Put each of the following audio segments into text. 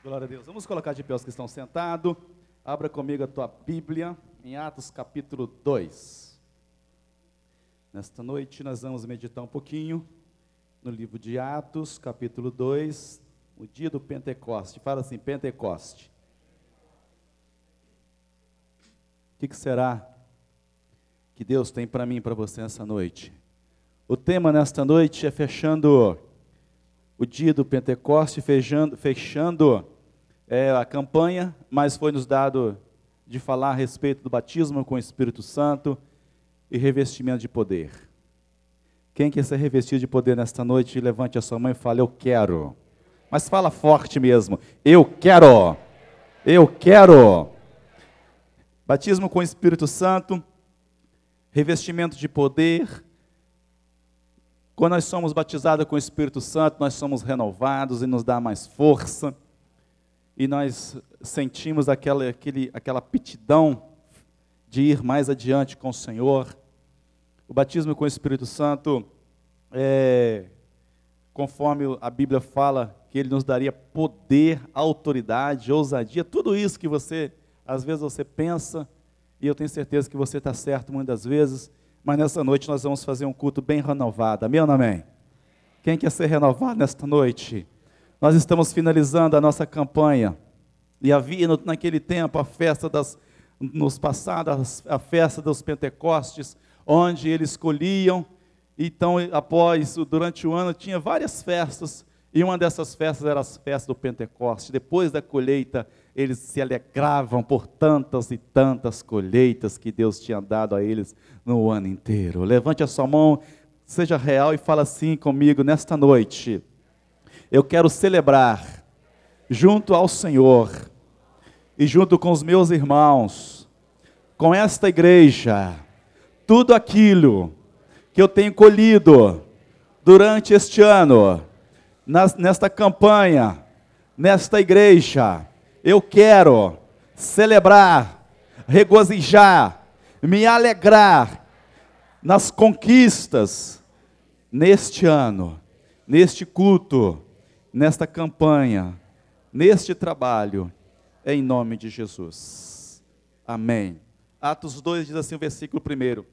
Glória a Deus. Vamos colocar de pé os que estão sentados. Abra comigo a tua Bíblia em Atos capítulo 2. Nesta noite nós vamos meditar um pouquinho no livro de Atos, capítulo 2, o dia do Pentecoste. Fala assim, Pentecoste. O que será que Deus tem para mim e para você nessa noite? O tema nesta noite é fechando o dia do Pentecoste, fechando a campanha, mas foi nos dado de falar a respeito do batismo com o Espírito Santo e revestimento de poder. Quem quer ser revestido de poder nesta noite, levante a sua mão e fale, eu quero. Mas fala forte mesmo, eu quero, eu quero. Batismo com o Espírito Santo, revestimento de poder. Quando nós somos batizados com o Espírito Santo, nós somos renovados e nos dá mais força. E nós sentimos aquela aptidão de ir mais adiante com o Senhor. O batismo com o Espírito Santo, conforme a Bíblia fala, que Ele nos daria poder, autoridade, ousadia, tudo isso que às vezes você pensa, e eu tenho certeza que você está certo muitas vezes, mas nessa noite nós vamos fazer um culto bem renovado, amém ou não amém? Quem quer ser renovado nesta noite? Nós estamos finalizando a nossa campanha, e havia naquele tempo a festa nos passados, a festa dos Pentecostes, onde eles escolhiam, então durante o ano tinha várias festas, e uma dessas festas era a festa do Pentecoste. Depois da colheita, eles se alegravam por tantas e tantas colheitas que Deus tinha dado a eles no ano inteiro. Levante a sua mão, seja real e fala assim comigo nesta noite. Eu quero celebrar junto ao Senhor e junto com os meus irmãos, com esta igreja, tudo aquilo que eu tenho colhido durante este ano, nesta campanha, nesta igreja. Eu quero celebrar, regozijar, me alegrar nas conquistas neste ano, neste culto, nesta campanha, neste trabalho, em nome de Jesus. Amém. Atos 2 diz assim, o versículo 1.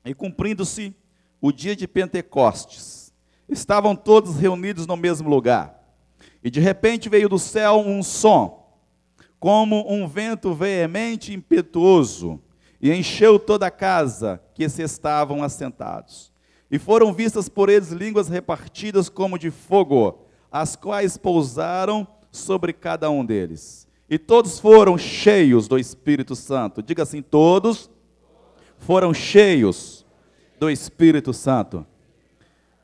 E cumprindo-se o dia de Pentecostes, estavam todos reunidos no mesmo lugar. E de repente veio do céu um som, como um vento veemente e impetuoso, e encheu toda a casa que se estavam assentados. E foram vistas por eles línguas repartidas como de fogo, as quais pousaram sobre cada um deles. E todos foram cheios do Espírito Santo. Diga assim, todos foram cheios do Espírito Santo.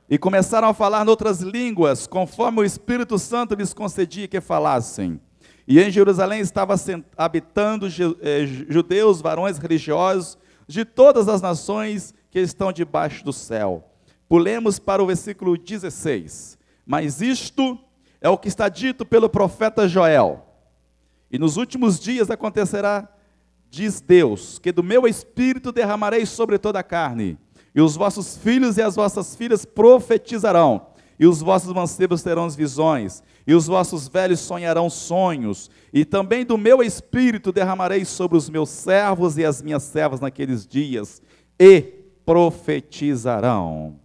E começaram a falar noutras línguas, conforme o Espírito Santo lhes concedia que falassem. E em Jerusalém estavam habitando judeus, varões religiosos, de todas as nações que estão debaixo do céu. Pulemos para o versículo 16. Mas isto é o que está dito pelo profeta Joel. E nos últimos dias acontecerá, diz Deus, que do meu Espírito derramarei sobre toda a carne. E os vossos filhos e as vossas filhas profetizarão, e os vossos mancebos terão visões, e os vossos velhos sonharão sonhos, e também do meu Espírito derramarei sobre os meus servos e as minhas servas naqueles dias, e profetizarão.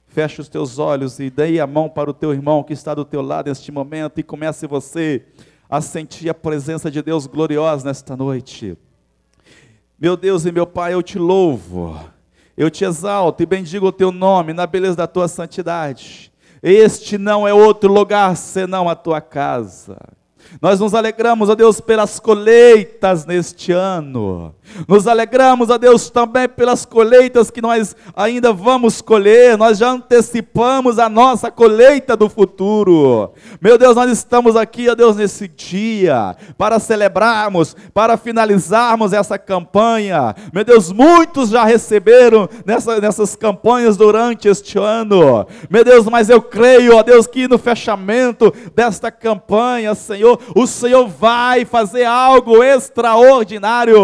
Feche os teus olhos e dê a mão para o teu irmão que está do teu lado neste momento, e comece você a sentir a presença de Deus gloriosa nesta noite. Meu Deus e meu Pai, eu te louvo. Eu te exalto e bendigo o teu nome na beleza da tua santidade. Este não é outro lugar senão a tua casa. Nós nos alegramos, ó Deus, pelas colheitas neste ano. Nos alegramos, ó Deus, também pelas colheitas que nós ainda vamos colher. Nós já antecipamos a nossa colheita do futuro. Meu Deus, nós estamos aqui, ó Deus, nesse dia, para celebrarmos, para finalizarmos essa campanha. Meu Deus, muitos já receberam nessas campanhas durante este ano. Meu Deus, mas eu creio, ó Deus, que no fechamento desta campanha, Senhor, o Senhor vai fazer algo extraordinário,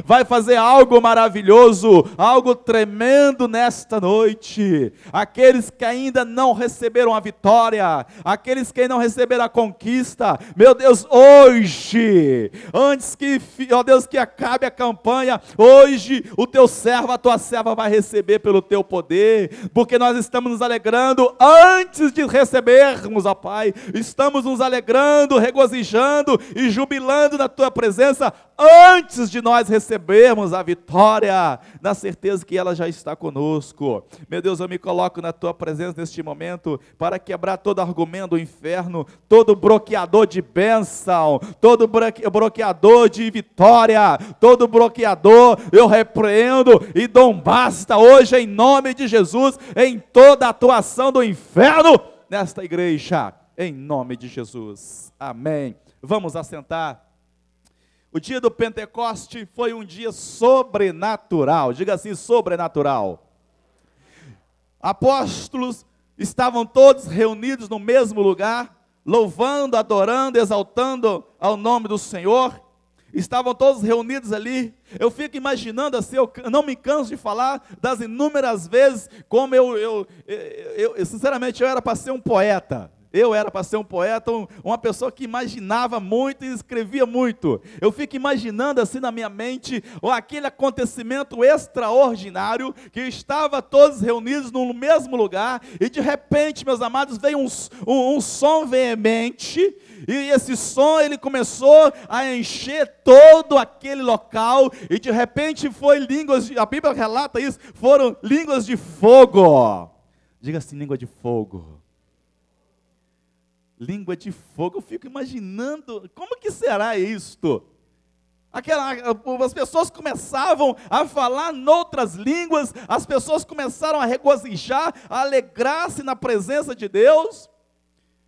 vai fazer algo maravilhoso, algo tremendo nesta noite. Aqueles que ainda não receberam a vitória, aqueles que ainda não receberam a conquista, meu Deus, hoje, antes que, ó Deus, que acabe a campanha, hoje o teu servo, a tua serva vai receber pelo teu poder, porque nós estamos nos alegrando antes de recebermos, ó Pai, estamos nos alegrando, regozijando e jubilando na tua presença, antes de nós recebermos a vitória, na certeza que ela já está conosco. Meu Deus, eu me coloco na tua presença neste momento, para quebrar todo argumento do inferno, todo bloqueador de bênção, todo bloqueador de vitória, todo bloqueador, eu repreendo e dou um basta hoje em nome de Jesus, em toda a atuação do inferno, nesta igreja, em nome de Jesus, amém. Vamos assentar. O dia do Pentecoste foi um dia sobrenatural, diga assim, sobrenatural. Apóstolos estavam todos reunidos no mesmo lugar, louvando, adorando, exaltando ao nome do Senhor, estavam todos reunidos ali. Eu fico imaginando assim, eu não me canso de falar das inúmeras vezes como sinceramente, eu era para ser um poeta. Eu era para ser um poeta, uma pessoa que imaginava muito e escrevia muito. Eu fico imaginando assim na minha mente, aquele acontecimento extraordinário, que estava todos reunidos no mesmo lugar, e de repente, meus amados, veio um som veemente, e esse som, ele começou a encher todo aquele local, e de repente foi línguas, a Bíblia relata isso, foram línguas de fogo. Diga assim, língua de fogo. Língua de fogo, eu fico imaginando, como que será isto? As pessoas começavam a falar noutras línguas, as pessoas começaram a regozijar, a alegrar-se na presença de Deus.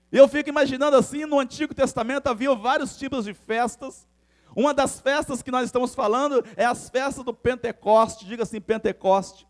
E eu fico imaginando assim, no Antigo Testamento havia vários tipos de festas. Uma das festas que nós estamos falando é as festas do Pentecoste, diga assim, Pentecoste.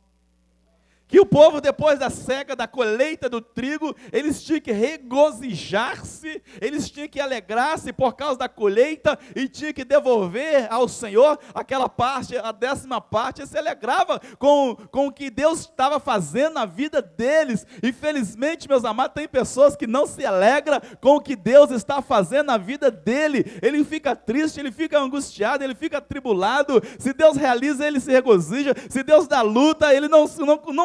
Que o povo, depois da seca, da colheita do trigo, eles tinham que regozijar-se, eles tinham que alegrar-se por causa da colheita, e tinham que devolver ao Senhor aquela parte, a 10ª parte, e se alegrava com o que Deus estava fazendo na vida deles. Infelizmente, meus amados, tem pessoas que não se alegram com o que Deus está fazendo na vida dele. Ele fica triste, ele fica angustiado, ele fica atribulado. Se Deus realiza, ele se regozija. Se Deus dá luta, ele não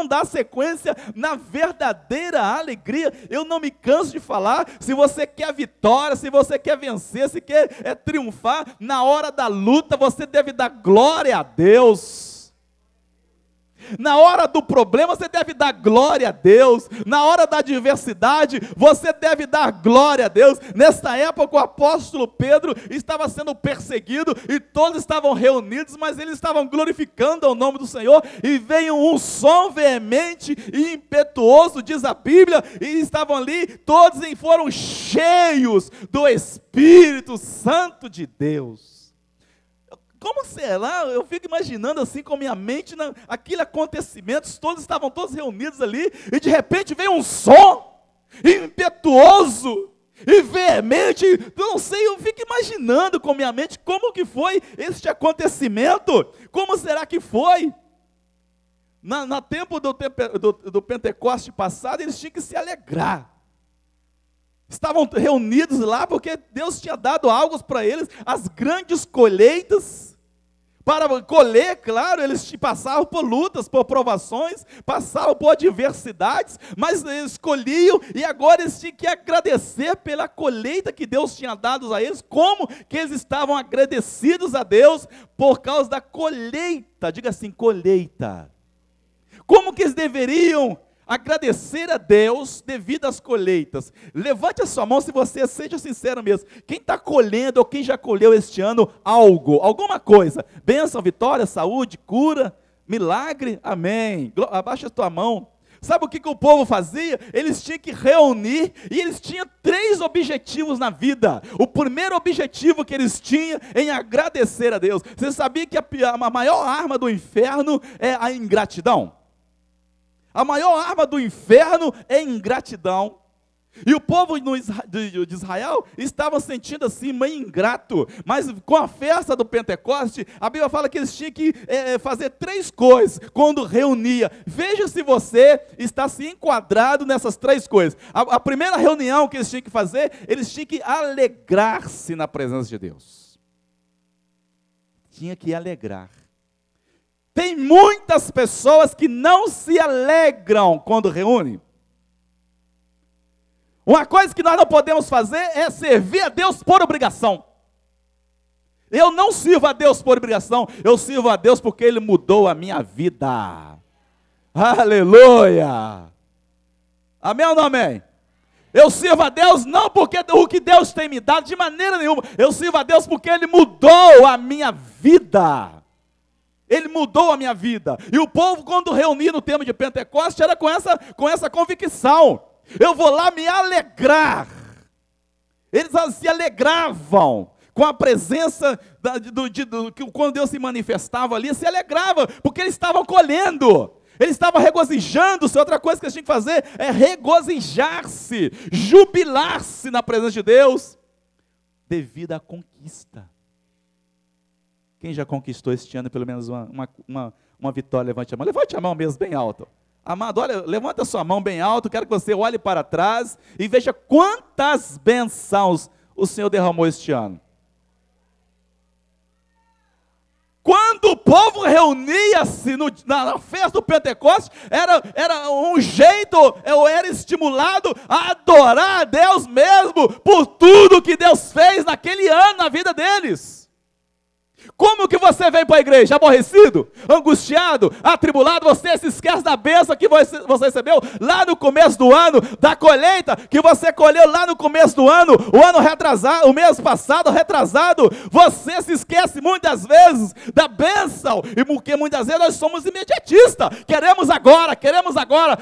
dá sequência na verdadeira alegria. Eu não me canso de falar, se você quer vitória, se você quer vencer, se quer triunfar, na hora da luta você deve dar glória a Deus. Na hora do problema você deve dar glória a Deus. Na hora da adversidade você deve dar glória a Deus. Nesta época o apóstolo Pedro estava sendo perseguido e todos estavam reunidos, mas eles estavam glorificando o nome do Senhor, e veio um som veemente e impetuoso, diz a Bíblia, e estavam ali, todos foram cheios do Espírito Santo de Deus. Como será? Eu fico imaginando assim com a minha mente, aquele acontecimento, estavam todos reunidos ali, e de repente veio um som impetuoso e veemente, eu não sei, eu fico imaginando com a minha mente como que foi este acontecimento, como será que foi? No tempo do Pentecoste passado, eles tinham que se alegrar. Estavam reunidos lá porque Deus tinha dado algo para eles, as grandes colheitas. Para colher, claro, eles passavam por lutas, por provações, passavam por adversidades, mas eles colhiam, e agora eles tinham que agradecer pela colheita que Deus tinha dado a eles. Como que eles estavam agradecidos a Deus por causa da colheita? Diga assim, colheita. Como que eles deveriam agradecer a Deus devido às colheitas? Levante a sua mão, se você seja sincero mesmo. Quem está colhendo ou quem já colheu este ano algo, alguma coisa? Bênção, vitória, saúde, cura, milagre, amém. Abaixa a tua mão. Sabe o que o povo fazia? Eles tinham que reunir, e eles tinham 3 objetivos na vida. O primeiro objetivo que eles tinham em agradecer a Deus. Você sabia que a maior arma do inferno é a ingratidão? A maior arma do inferno é ingratidão. E o povo de Israel estava sentindo assim, meio ingrato. Mas com a festa do Pentecoste, a Bíblia fala que eles tinham que fazer 3 coisas quando reunia. Veja se você está se enquadrado nessas 3 coisas. A primeira reunião que eles tinham que fazer, eles tinham que alegrar-se na presença de Deus. Tinha que alegrar. Tem muitas pessoas que não se alegram quando reúnem. Uma coisa que nós não podemos fazer é servir a Deus por obrigação. Eu não sirvo a Deus por obrigação, eu sirvo a Deus porque Ele mudou a minha vida. Aleluia! Amém ou não amém? Eu sirvo a Deus não porque o que Deus tem me dado, de maneira nenhuma. Eu sirvo a Deus porque Ele mudou a minha vida. Ele mudou a minha vida. E o povo, quando reunia no tempo de Pentecostes, era com essa convicção. Eu vou lá me alegrar. Eles se alegravam com a presença, quando Deus se manifestava ali, se alegrava, porque eles estavam colhendo, eles estavam regozijando-se. Outra coisa que eles tinham que fazer é regozijar-se, jubilar-se na presença de Deus, devido à conquista. Quem já conquistou este ano pelo menos uma vitória? Levante a mão mesmo, bem alto. Amado, olha, levanta a sua mão bem alto, quero que você olhe para trás e veja quantas bênçãos o Senhor derramou este ano. Quando o povo reunia-se na festa do Pentecostes, era um jeito, eu era estimulado a adorar a Deus mesmo, por tudo que Deus fez naquele ano na vida deles. Como que você vem para a igreja? Aborrecido, angustiado, atribulado? Você se esquece da bênção que você recebeu lá no começo do ano, da colheita que você colheu lá no começo do ano, o ano retrasado, o mês passado, retrasado. Você se esquece muitas vezes da bênção, e porque muitas vezes nós somos imediatistas, queremos agora,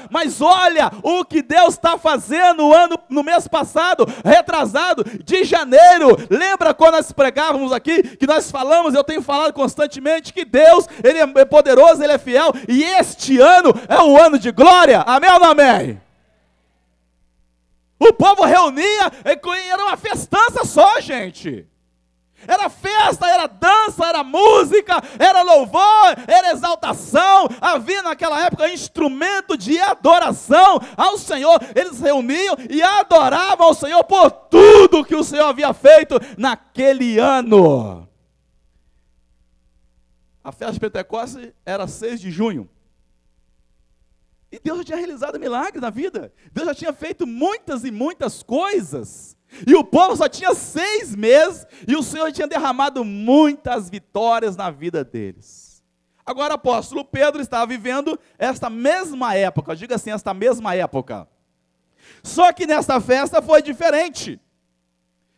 mas olha o que Deus está fazendo no mês passado, retrasado, de janeiro. Lembra quando nós pregávamos aqui, que nós falamos, eu tenho falado constantemente que Deus, Ele é poderoso, Ele é fiel, e este ano é um ano de glória. Amém ou não amém? O povo reunia, era uma festança só, gente. Era festa, era dança, era música, era louvor, era exaltação. Havia naquela época instrumento de adoração ao Senhor. Eles reuniam e adoravam ao Senhor por tudo que o Senhor havia feito naquele ano. A festa de Pentecostes era 6 de junho. E Deus já tinha realizado milagres na vida. Deus já tinha feito muitas e muitas coisas. E o povo só tinha 6 meses. E o Senhor tinha derramado muitas vitórias na vida deles. Agora o apóstolo Pedro estava vivendo esta mesma época. Diga assim, esta mesma época. Só que nessa festa foi diferente.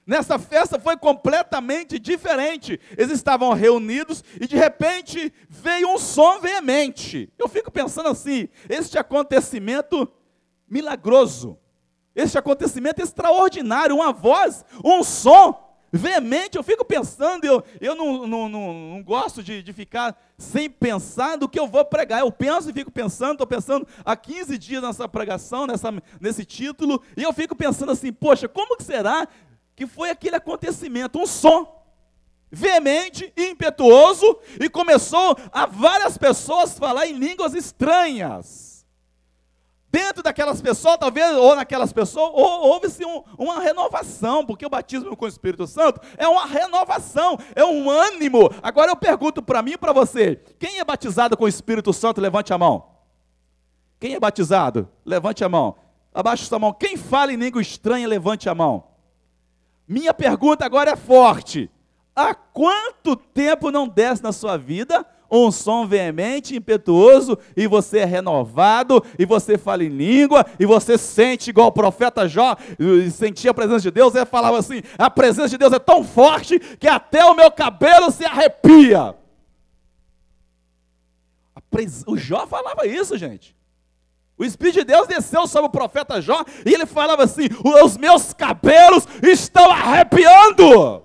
Nessa festa foi completamente diferente. Eles estavam reunidos e de repente veio um som veemente. Eu fico pensando assim, este acontecimento milagroso, este acontecimento extraordinário, uma voz, um som veemente. Eu fico pensando, eu não gosto de ficar sem pensar do que eu vou pregar. Eu penso e fico pensando, estou pensando há 15 dias nessa pregação, nesse título, e eu fico pensando assim, poxa, como que será que foi aquele acontecimento, um som veemente, impetuoso, e começou a várias pessoas falar em línguas estranhas. Dentro daquelas pessoas, talvez, ou naquelas pessoas, houve-se uma renovação, porque o batismo com o Espírito Santo é uma renovação, é um ânimo. Agora eu pergunto para mim e para você, quem é batizado com o Espírito Santo, levante a mão. Quem é batizado? Levante a mão. Abaixe sua mão. Quem fala em língua estranha, levante a mão. Minha pergunta agora é forte. Há quanto tempo não desce na sua vida um som veemente, impetuoso, e você é renovado, e você fala em língua, e você sente igual o profeta Jó, sentia a presença de Deus, ele falava assim, a presença de Deus é tão forte, que até o meu cabelo se arrepia. O Jó falava isso, gente. O Espírito de Deus desceu sobre o profeta Jó, e ele falava assim, os meus cabelos estão arrepiando.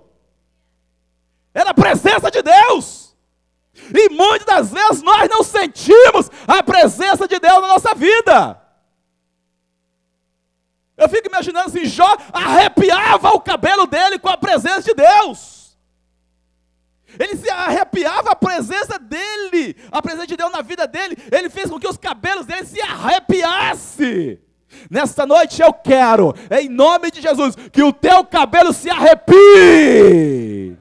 Era a presença de Deus. E muitas das vezes nós não sentimos a presença de Deus na nossa vida. Eu fico imaginando assim, Jó arrepiava o cabelo dele com a presença de Deus. Ele se arrepiava a presença dele, a presença de Deus na vida dele. Ele fez com que os cabelos dele se arrepiassem. Nesta noite eu quero, em nome de Jesus, que o teu cabelo se arrepie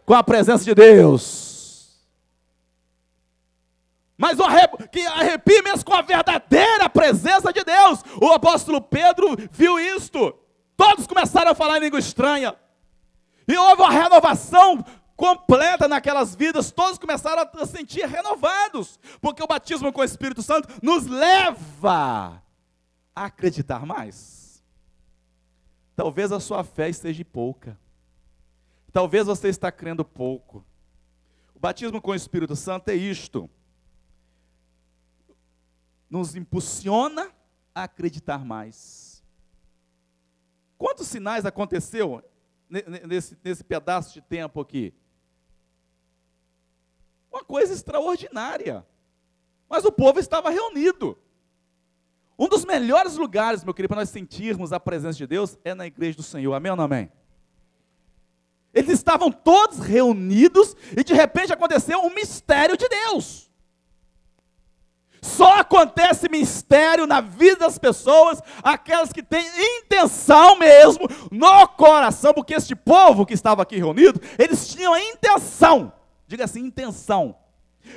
com a presença de Deus. Mas que arrepie mesmo com a verdadeira presença de Deus. O apóstolo Pedro viu isto. Todos começaram a falar em língua estranha. E houve uma renovação completa naquelas vidas. Todos começaram a se sentir renovados. Porque o batismo com o Espírito Santo nos leva a acreditar mais. Talvez a sua fé esteja pouca. Talvez você está crendo pouco. O batismo com o Espírito Santo é isto. Nos impulsiona a acreditar mais. Quantos sinais aconteceu nesse pedaço de tempo aqui? Uma coisa extraordinária. Mas o povo estava reunido. Um dos melhores lugares, meu querido, para nós sentirmos a presença de Deus é na igreja do Senhor. Amém ou não amém? Eles estavam todos reunidos e de repente aconteceu um mistério de Deus. Só acontece mistério na vida das pessoas, aquelas que têm intenção mesmo no coração, porque este povo que estava aqui reunido, eles tinham a intenção, diga assim, intenção.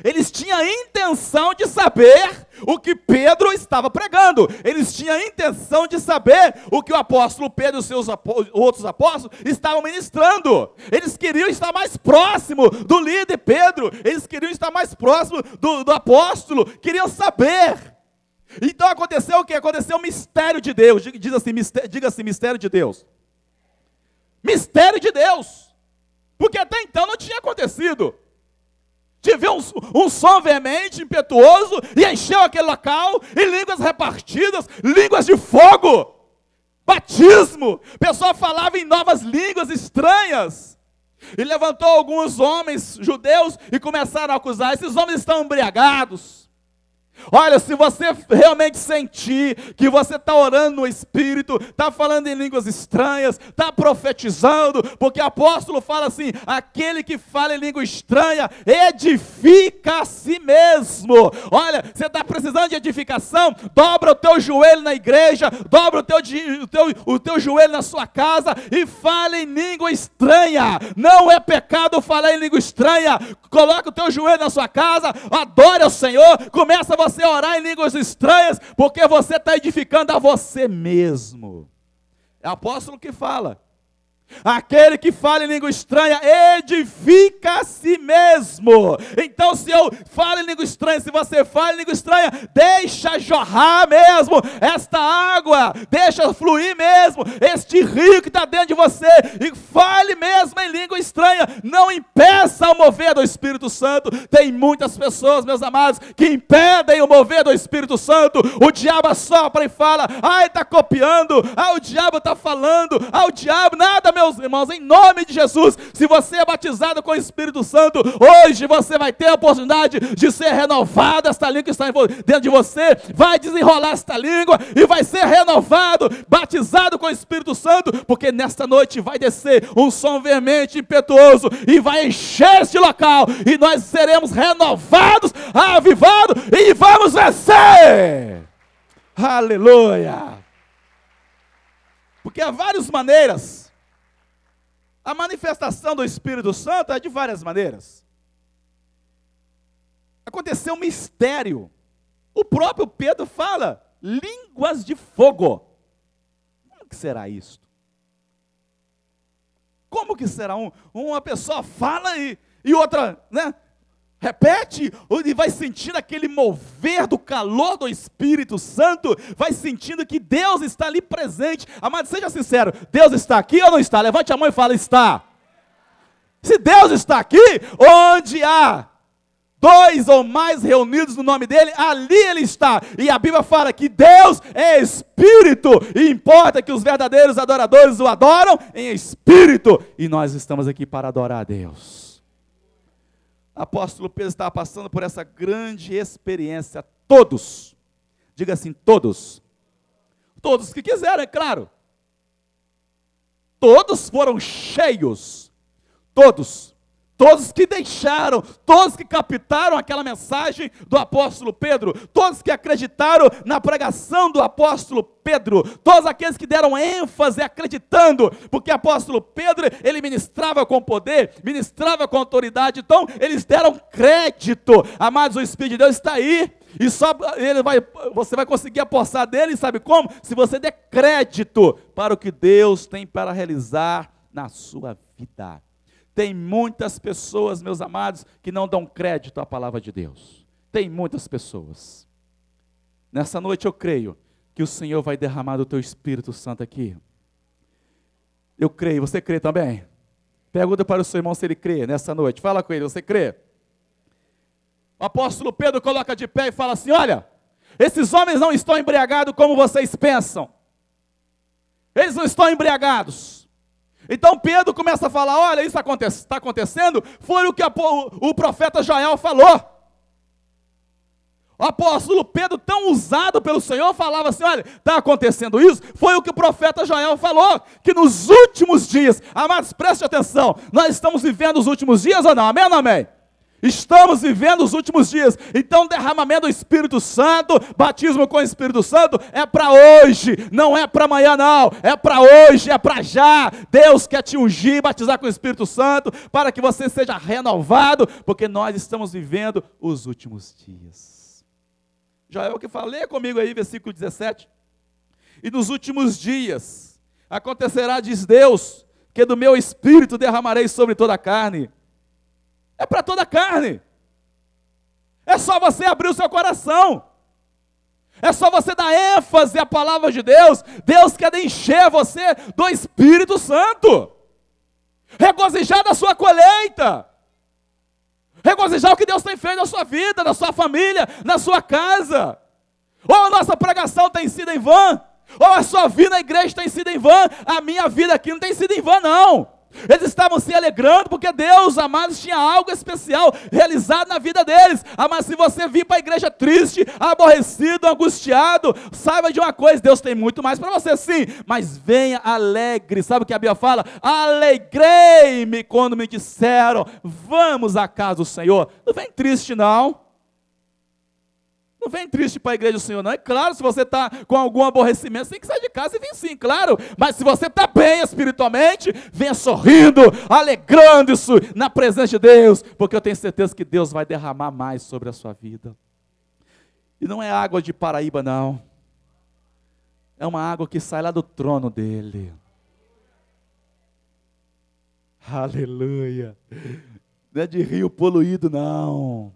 Eles tinham a intenção de saber o que Pedro estava pregando. Eles tinham a intenção de saber o que o apóstolo Pedro e os seus outros apóstolos estavam ministrando. Eles queriam estar mais próximo do líder Pedro. Eles queriam estar mais próximo do apóstolo. Queriam saber. Então aconteceu o quê? Aconteceu o mistério de Deus. Diga assim, mistério de Deus. Mistério de Deus. Porque até então não tinha acontecido. Tive um som veemente, impetuoso, e encheu aquele local, e línguas repartidas, línguas de fogo, batismo, o pessoal falava em novas línguas estranhas, e levantou alguns homens judeus, e começaram a acusar, esses homens estão embriagados. Olha, se você realmente sentir que você está orando no Espírito, está falando em línguas estranhas, está profetizando, porque o apóstolo fala assim, aquele que fala em língua estranha, edifica a si mesmo. Olha, você está precisando de edificação, dobra o teu joelho na igreja, dobra o teu joelho na sua casa, e fale em língua estranha. Não é pecado falar em língua estranha. Coloca o teu joelho na sua casa, adore ao Senhor, começa você a orar em línguas estranhas, porque você está edificando a você mesmo. É o apóstolo que fala. Aquele que fala em língua estranha edifica a si mesmo. Então se eu falo em língua estranha, se você fala em língua estranha, deixa jorrar mesmo esta água, deixa fluir mesmo este rio que está dentro de você, e fale mesmo em língua estranha. Não impeça o mover do Espírito Santo. Tem muitas pessoas, meus amados, que impedem o mover do Espírito Santo. O diabo assopra e fala, está copiando, o diabo está falando, o diabo, nada, meus irmãos, em nome de Jesus, se você é batizado com o Espírito Santo, hoje você vai ter a oportunidade de ser renovado. Esta língua que está dentro de você vai desenrolar esta língua e vai ser renovado, batizado com o Espírito Santo, porque nesta noite vai descer um som veemente, impetuoso, e vai encher este local, e nós seremos renovados, avivados, e vamos vencer. Aleluia! Porque há várias maneiras. A manifestação do Espírito Santo é de várias maneiras. Aconteceu um mistério. O próprio Pedro fala, línguas de fogo. Como que será isso? Como que será? Uma pessoa fala e outra, né, repete, e vai sentindo aquele mover do calor do Espírito Santo, vai sentindo que Deus está ali presente. Amado, seja sincero, Deus está aqui ou não está? Levante a mão e fala, está. Se Deus está aqui, onde há dois ou mais reunidos no nome dele, ali ele está. E a Bíblia fala que Deus é Espírito, e importa que os verdadeiros adoradores o adoram em Espírito, e nós estamos aqui para adorar a Deus. O apóstolo Pedro estava passando por essa grande experiência. Todos, diga assim, todos, Todos que quiseram, é claro. Todos foram cheios. Todos que deixaram, todos que captaram aquela mensagem do apóstolo Pedro, todos que acreditaram na pregação do apóstolo Pedro, todos aqueles que deram ênfase acreditando, porque o apóstolo Pedro, ele ministrava com poder, ministrava com autoridade, então eles deram crédito. Amados, o Espírito de Deus está aí, e só você vai conseguir apossar dele, sabe como? Se você der crédito para o que Deus tem para realizar na sua vida. Tem muitas pessoas, meus amados, que não dão crédito à palavra de Deus. Tem muitas pessoas. Nessa noite eu creio que o Senhor vai derramar do teu Espírito Santo aqui. Eu creio, você crê também? Pergunta para o seu irmão se ele crê nessa noite. Fala com ele, você crê? O apóstolo Pedro coloca de pé e fala assim: olha, esses homens não estão embriagados como vocês pensam. Eles não estão embriagados. Então Pedro começa a falar: olha, isso está acontecendo, foi o que o profeta Joel falou. O apóstolo Pedro, tão usado pelo Senhor, falava assim: olha, está acontecendo isso, foi o que o profeta Joel falou, que nos últimos dias, amados, preste atenção, nós estamos vivendo os últimos dias ou não? Amém ou não amém? Estamos vivendo os últimos dias, então derramamento do Espírito Santo, batismo com o Espírito Santo, é para hoje, não é para amanhã não, é para hoje, é para já. Deus quer te ungir, batizar com o Espírito Santo, para que você seja renovado, porque nós estamos vivendo os últimos dias. Joel que fala, lê comigo aí, versículo 17, e nos últimos dias, acontecerá, diz Deus, que do meu Espírito derramarei sobre toda a carne. É para toda a carne. É só você abrir o seu coração. É só você dar ênfase à palavra de Deus. Deus quer encher você do Espírito Santo. Regozijar da sua colheita. Regozijar o que Deus tem feito na sua vida, na sua família, na sua casa. Ou a nossa pregação tem sido em vão, ou a sua vida na igreja tem sido em vão. A minha vida aqui não tem sido em vão não. Eles estavam se alegrando porque Deus, amados, tinha algo especial realizado na vida deles. Mas se você vir para a igreja triste, aborrecido, angustiado, saiba de uma coisa, Deus tem muito mais para você sim, mas venha alegre. Sabe o que a Bíblia fala? Alegrei-me quando me disseram, vamos à casa do Senhor. Não vem triste não. Não vem triste para a igreja do Senhor, não. É claro, se você está com algum aborrecimento, você tem que sair de casa e vir sim, claro. Mas se você está bem espiritualmente, venha sorrindo, alegrando-se na presença de Deus, porque eu tenho certeza que Deus vai derramar mais sobre a sua vida. E não é água de Paraíba, não. É uma água que sai lá do trono dele. Aleluia. Não é de rio poluído, não.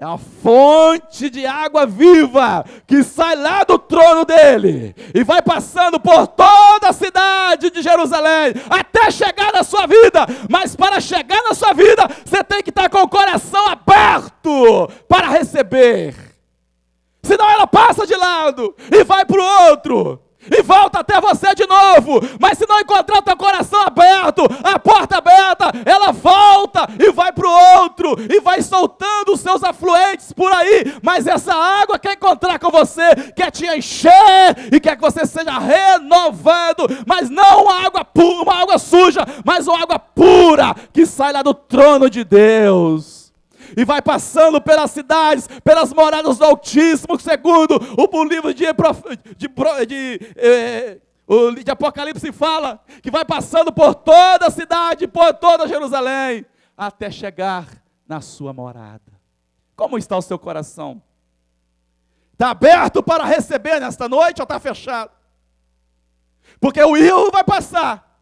É uma fonte de água viva que sai lá do trono dele e vai passando por toda a cidade de Jerusalém até chegar na sua vida. Mas para chegar na sua vida, você tem que estar com o coração aberto para receber. Senão ela passa de lado e vai para o outro. E volta até você de novo, mas se não encontrar o teu coração aberto, a porta aberta, ela volta e vai para o outro, e vai soltando os seus afluentes por aí, mas essa água quer encontrar com você, quer te encher, e quer que você seja renovado, mas não uma água pura, uma água suja, mas uma água pura, que sai lá do trono de Deus. E vai passando pelas cidades, pelas moradas do Altíssimo, segundo o livro de Apocalipse fala, que vai passando por toda a cidade, por toda Jerusalém, até chegar na sua morada. Como está o seu coração? Está aberto para receber nesta noite ou está fechado? Porque o rio vai passar.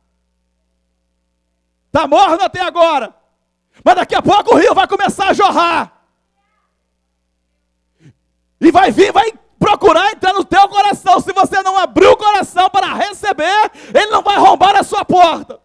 Está morno até agora. Mas daqui a pouco o rio vai começar a jorrar. E vai vir, vai procurar entrar no teu coração. Se você não abrir o coração para receber, ele não vai arrombar a sua porta.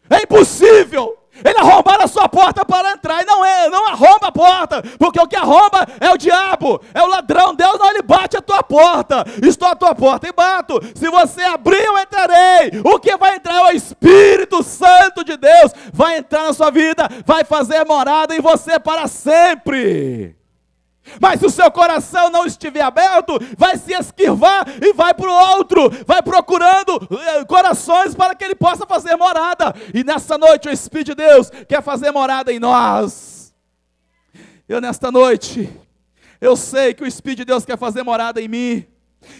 É impossível ele arrombar a sua porta para entrar. E não arromba a porta, porque o que arromba é o diabo, é o ladrão. Deus não, ele bate a tua porta. Estou à tua porta e bato. Se você abrir, eu entrarei. O que vai entrar é o Espírito Santo de Deus. Vai entrar na sua vida, vai fazer morada em você para sempre. Mas se o seu coração não estiver aberto, vai se esquivar e vai para o outro, vai procurando corações para que ele possa fazer morada. E nessa noite o Espírito de Deus quer fazer morada em nós. Nesta noite, eu sei que o Espírito de Deus quer fazer morada em mim.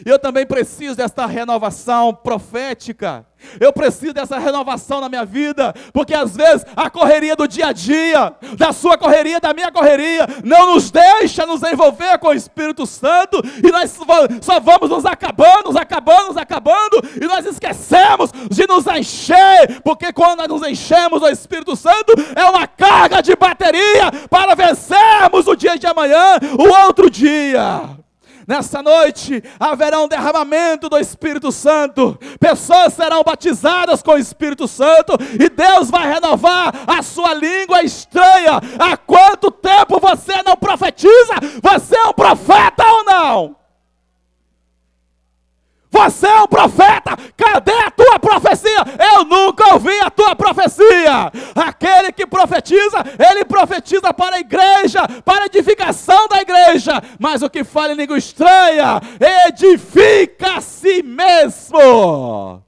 Eu também preciso desta renovação profética. Eu preciso dessa renovação na minha vida, porque às vezes a correria do dia a dia, da sua correria, da minha correria, não nos deixa nos envolver com o Espírito Santo, e nós só vamos nos acabando, e nós esquecemos de nos encher, porque quando nós nos enchemos do Espírito Santo, é uma carga de bateria para vencermos o dia de amanhã, o outro dia. Nessa noite haverá um derramamento do Espírito Santo, pessoas serão batizadas com o Espírito Santo, e Deus vai renovar a sua língua estranha. Há quanto tempo você não profetiza? Você é um profeta ou não? Você é um profeta, cadê a tua profecia? Eu nunca ouvi a tua profecia. Aquele que profetiza, ele profetiza para a igreja, para a edificação da igreja, mas o que fala em língua estranha, edifica a si mesmo.